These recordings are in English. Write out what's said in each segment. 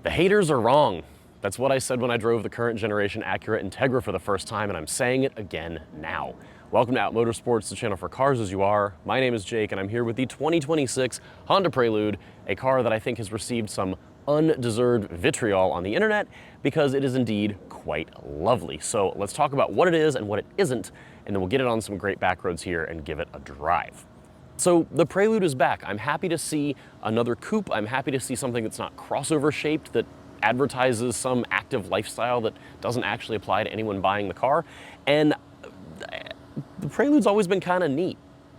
The haters are wrong. That's what I said when I drove the current generation Acura Integra for the first time, and I'm saying it again now. Welcome to Out Motorsports, the channel for cars as you are. My name is Jake, and I'm here with the 2026 Honda Prelude, a car that I think has received some undeserved vitriol on the internet because it is indeed quite lovely. So let's talk about what it is and what it isn't, and then we'll get it on some great back roads here and give it a drive. So the Prelude is back. I'm happy to see another coupe. I'm happy to see something that's not crossover shaped, that advertises some active lifestyle that doesn't actually apply to anyone buying the car. And the Prelude's always been kind of neat.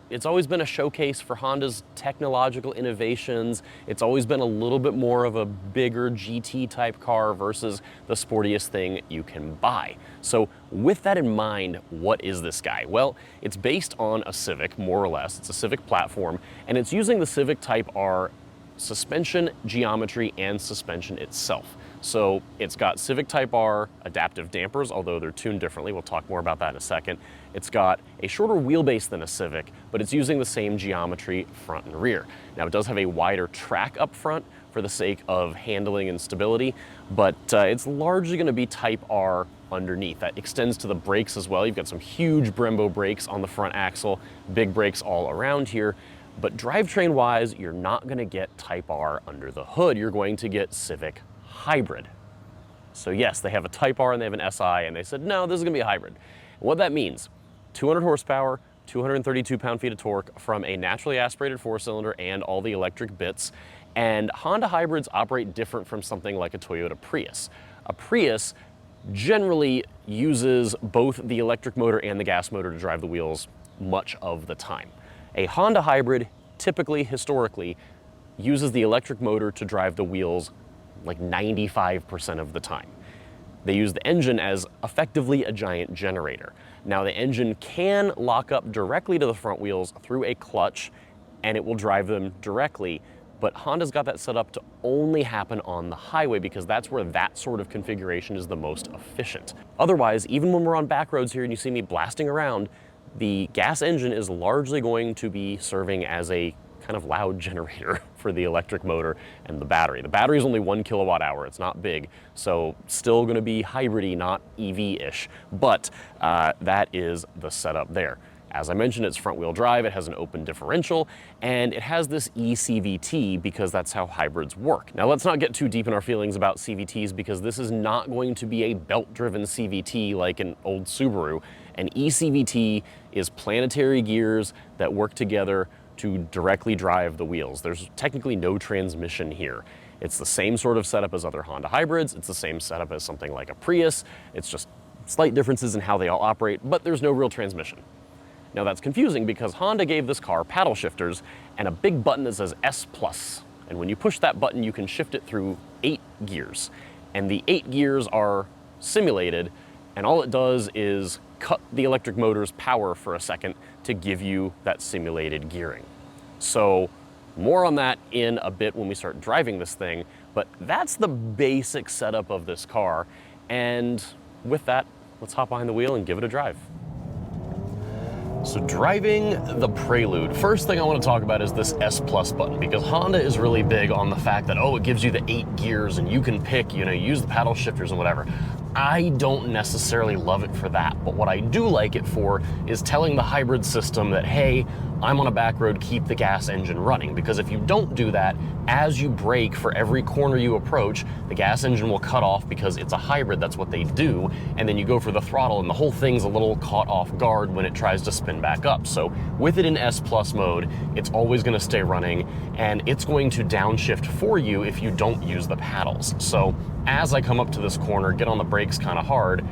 It's always been a showcase for Honda's technological innovations. It's always been a little bit more of a bigger GT type car versus the sportiest thing you can buy. So with that in mind, what is this guy? Well, it's based on a Civic, more or less. It's a Civic platform, and it's using the Civic Type R suspension geometry and suspension itself. So it's got Civic Type R adaptive dampers, although they're tuned differently. We'll talk more about that in a second. It's got a shorter wheelbase than a Civic, but it's using the same geometry front and rear. Now it does have a wider track up front for the sake of handling and stability, but it's largely going to be Type R underneath. That extends to the brakes as well. You've got some huge Brembo brakes on the front axle, big brakes all around here. But drivetrain-wise, you're not going to get Type R under the hood. You're going to get Civic Hybrid. So yes, they have a Type R and they have an SI, and they said, no, this is going to be a hybrid. And what that means, 200 horsepower, 232 pound-feet of torque from a naturally aspirated four-cylinder and all the electric bits. And Honda hybrids operate different from something like a Toyota Prius. A Prius generally uses both the electric motor and the gas motor to drive the wheels much of the time. A Honda hybrid typically, historically, uses the electric motor to drive the wheels like 95% of the time. They use the engine as effectively a giant generator. Now the engine can lock up directly to the front wheels through a clutch and it will drive them directly, but Honda's got that set up to only happen on the highway because that's where that sort of configuration is the most efficient. Otherwise, even when we're on back roads here and you see me blasting around, the gas engine is largely going to be serving as a kind of loud generator for the electric motor and the battery. The battery is only 1 kilowatt hour. It's not big, so still going to be hybrid-y, not EV-ish, but that is the setup there. As I mentioned, it's front-wheel drive, it has an open differential, and it has this eCVT because that's how hybrids work. Now let's not get too deep in our feelings about CVTs because this is not going to be a belt-driven CVT like an old Subaru. An eCVT is planetary gears that work together to directly drive the wheels. There's technically no transmission here. It's the same sort of setup as other Honda hybrids. It's the same setup as something like a Prius. It's just slight differences in how they all operate, but there's no real transmission. Now that's confusing because Honda gave this car paddle shifters and a big button that says S+. And when you push that button, you can shift it through 8 gears. And the 8 gears are simulated, and all it does is cut the electric motor's power for a second to give you that simulated gearing. So more on that in a bit when we start driving this thing, but that's the basic setup of this car. And with that, let's hop behind the wheel and give it a drive. So driving the Prelude, first thing I want to talk about is this S+ button, because Honda is really big on the fact that, oh, it gives you the 8 gears and you can pick, use the paddle shifters and whatever. I don't necessarily love it for that, but what I do like it for is telling the hybrid system that, hey, I'm on a back road, keep the gas engine running. Because if you don't do that, as you brake for every corner you approach, the gas engine will cut off because it's a hybrid, that's what they do, and then you go for the throttle and the whole thing's a little caught off guard when it tries to spin back up. So with it in S+ mode, it's always going to stay running, and it's going to downshift for you if you don't use the paddles. So as I come up to this corner, get on the brakes kind of hard,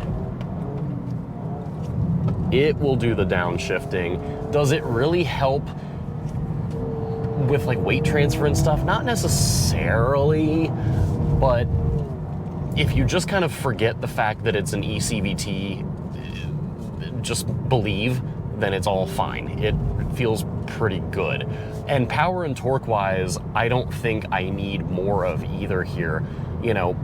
it will do the downshifting. Does it really help with like weight transfer and stuff? Not necessarily, but if you just kind of forget the fact that it's an eCVT, just believe, then it's all fine. It feels pretty good. And power and torque wise, I don't think I need more of either here.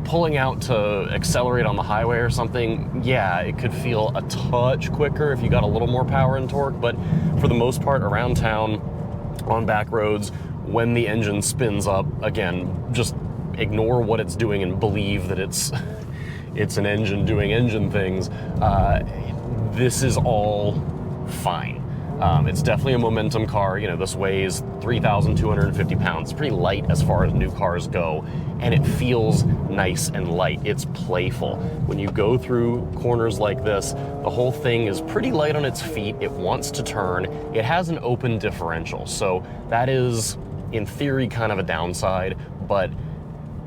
Pulling out to accelerate on the highway or something, yeah, it could feel a touch quicker if you got a little more power and torque, but for the most part around town, on back roads, when the engine spins up, again, just ignore what it's doing and believe that it's an engine doing engine things, this is all fine. It's definitely a momentum car. You know, this weighs 3,250 pounds. It's pretty light as far as new cars go, and it feels nice and light. It's playful. When you go through corners like this, the whole thing is pretty light on its feet. It wants to turn. It has an open differential, so that is, in theory, kind of a downside, but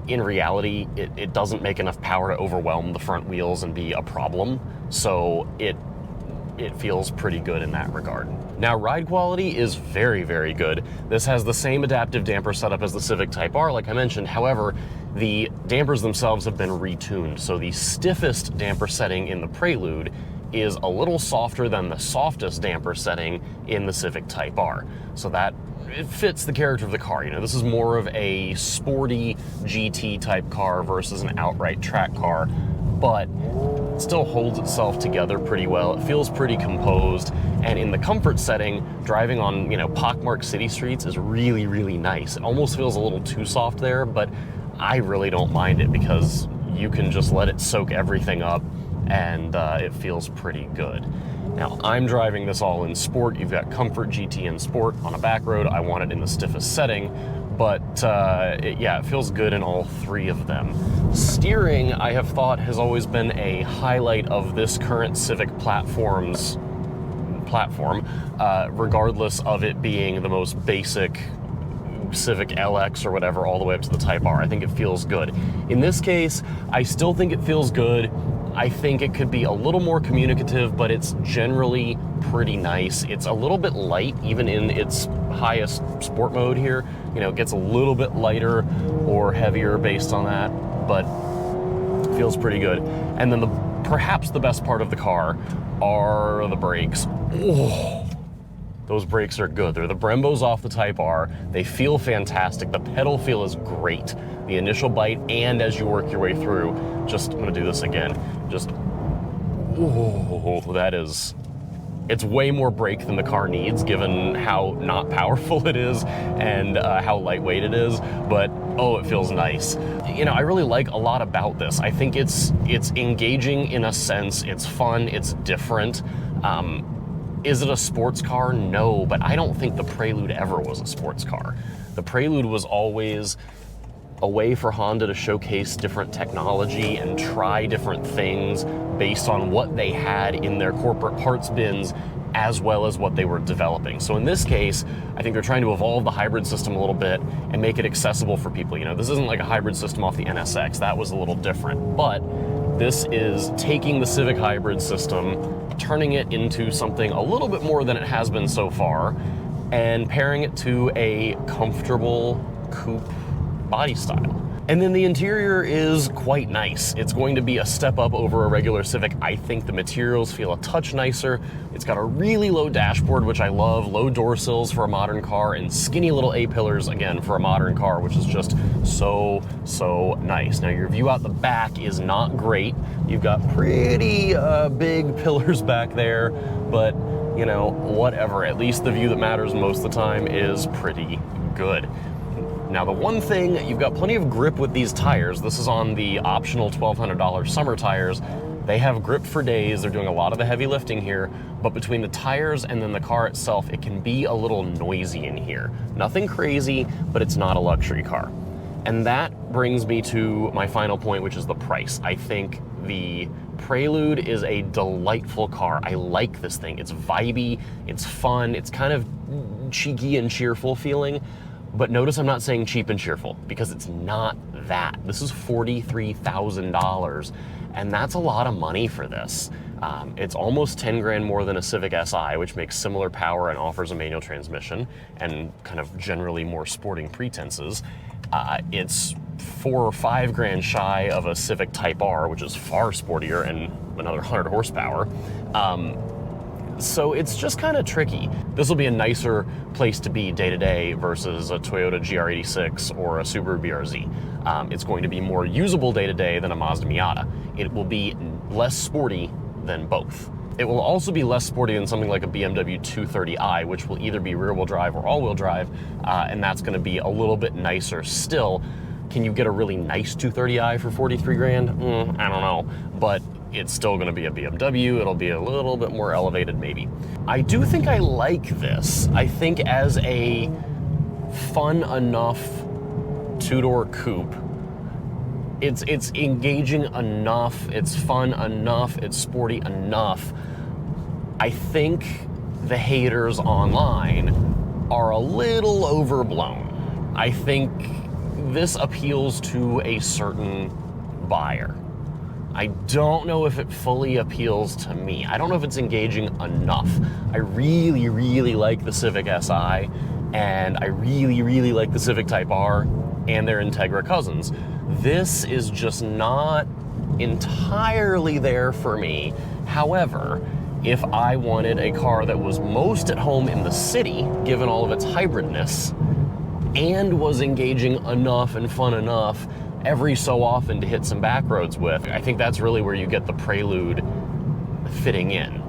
in reality, it doesn't make enough power to overwhelm the front wheels and be a problem, so it feels pretty good in that regard. Now, ride quality is very, very good. This has the same adaptive damper setup as the Civic Type R, like I mentioned. However, the dampers themselves have been retuned. So the stiffest damper setting in the Prelude is a little softer than the softest damper setting in the Civic Type R. So that it fits the character of the car. You know, this is more of a sporty GT type car versus an outright track car, but it still holds itself together pretty well. It feels pretty composed, and in the comfort setting, driving on, you know, pockmarked city streets is really, really nice. It almost feels a little too soft there, but I really don't mind it because you can just let it soak everything up, and it feels pretty good. Now, I'm driving this all in Sport. You've got Comfort, GT, and Sport on a back road. I want it in the stiffest setting, but yeah, it feels good in all three of them. Steering, I have thought, has always been a highlight of this current Civic platform, regardless of it being the most basic Civic LX or whatever, all the way up to the Type R. I think it feels good. In this case, I still think it feels good. I think it could be a little more communicative, but it's generally pretty nice. It's a little bit light, even in its highest sport mode here. You know, it gets a little bit lighter or heavier based on that, but it feels pretty good. And then perhaps the best part of the car are the brakes. Oh, those brakes are good. They're the Brembos off the Type R. They feel fantastic. The pedal feel is great. The initial bite, and as you work your way through, I'm gonna do this again. It's way more brake than the car needs, given how not powerful it is and how lightweight it is, but oh, it feels nice. You know, I really like a lot about this. I think it's engaging in a sense, it's fun, it's different. Is it a sports car? No, but I don't think the Prelude ever was a sports car. The Prelude was always a way for Honda to showcase different technology and try different things based on what they had in their corporate parts bins, as well as what they were developing. So in this case, I think they're trying to evolve the hybrid system a little bit and make it accessible for people. You know, this isn't like a hybrid system off the NSX. That was a little different, but this is taking the Civic hybrid system, turning it into something a little bit more than it has been so far, and pairing it to a comfortable coupe body style. And then the interior is quite nice. It's going to be a step up over a regular Civic. I think the materials feel a touch nicer. It's got a really low dashboard, which I love, low door sills for a modern car, and skinny little A-pillars, again, for a modern car, which is just so, so nice. Now, your view out the back is not great. You've got pretty big pillars back there, but, you know, whatever. At least the view that matters most of the time is pretty good. Now, the one thing, you've got plenty of grip with these tires. This is on the optional $1,200 summer tires. They have grip for days. They're doing a lot of the heavy lifting here, but between the tires and then the car itself, it can be a little noisy in here. Nothing crazy, but it's not a luxury car. And that brings me to my final point, which is the price. I think the Prelude is a delightful car. I like this thing. It's vibey, it's fun, it's kind of cheeky and cheerful feeling. But notice I'm not saying cheap and cheerful, because it's not that. This is $43,000, and that's a lot of money for this. It's almost 10 grand more than a Civic Si, which makes similar power and offers a manual transmission and kind of generally more sporting pretenses. It's 4 or 5 grand shy of a Civic Type R, which is far sportier and another 100 horsepower. So it's just kind of tricky. This will be a nicer place to be day-to-day versus a Toyota GR86 or a Subaru BRZ. It's going to be more usable day-to-day than a Mazda Miata. It will be less sporty than both. It will also be less sporty than something like a BMW 230i, which will either be rear-wheel drive or all-wheel drive, and that's going to be a little bit nicer still. Can you get a really nice 230i for 43 grand? I don't know, but it's still gonna be a BMW. It'll be a little bit more elevated maybe. I do think I like this. I think as a fun enough two-door coupe, it's engaging enough, it's fun enough, it's sporty enough. I think the haters online are a little overblown. I think this appeals to a certain buyer. I don't know if it fully appeals to me. I don't know if it's engaging enough. I really, really like the Civic Si, and I really, really like the Civic Type R and their Integra cousins. This is just not entirely there for me. However, if I wanted a car that was most at home in the city, given all of its hybridness, and was engaging enough and fun enough every so often to hit some back roads with, I think that's really where you get the Prelude fitting in.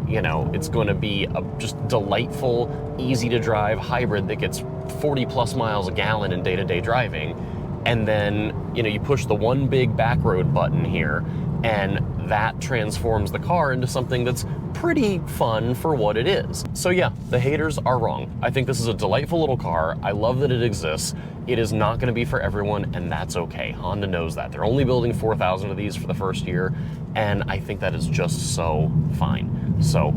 You know, it's going to be a just delightful, easy to drive hybrid that gets 40 plus miles a gallon in day-to-day driving. And then, you know, you push the one big back road button here, and that transforms the car into something that's pretty fun for what it is. So yeah, the haters are wrong. I think this is a delightful little car. I love that it exists. It is not gonna be for everyone, and that's okay. Honda knows that. They're only building 4,000 of these for the first year, and I think that is just so fine. So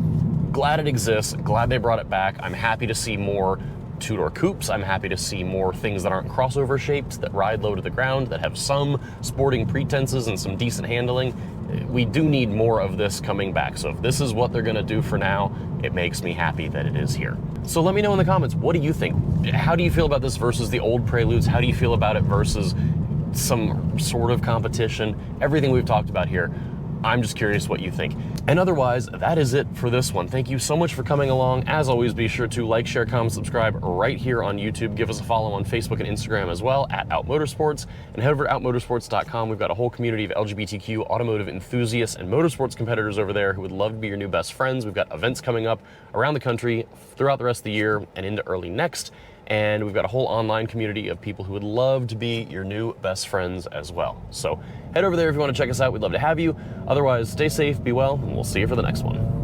glad it exists, glad they brought it back. I'm happy to see more two-door coupes. I'm happy to see more things that aren't crossover shaped, that ride low to the ground, that have some sporting pretenses and some decent handling. We do need more of this coming back. So if this is what they're gonna do for now, it makes me happy that it is here. So let me know in the comments, what do you think? How do you feel about this versus the old Preludes? How do you feel about it versus some sort of competition? Everything we've talked about here, I'm just curious what you think. And otherwise, that is it for this one. Thank you so much for coming along. As always, be sure to like, share, comment, subscribe right here on YouTube. Give us a follow on Facebook and Instagram as well, at Out Motorsports. And head over to outmotorsports.com. We've got a whole community of LGBTQ, automotive enthusiasts, and motorsports competitors over there who would love to be your new best friends. We've got events coming up around the country throughout the rest of the year and into early next. And we've got a whole online community of people who would love to be your new best friends as well. So head over there if you want to check us out. We'd love to have you. Otherwise, stay safe, be well, and we'll see you for the next one.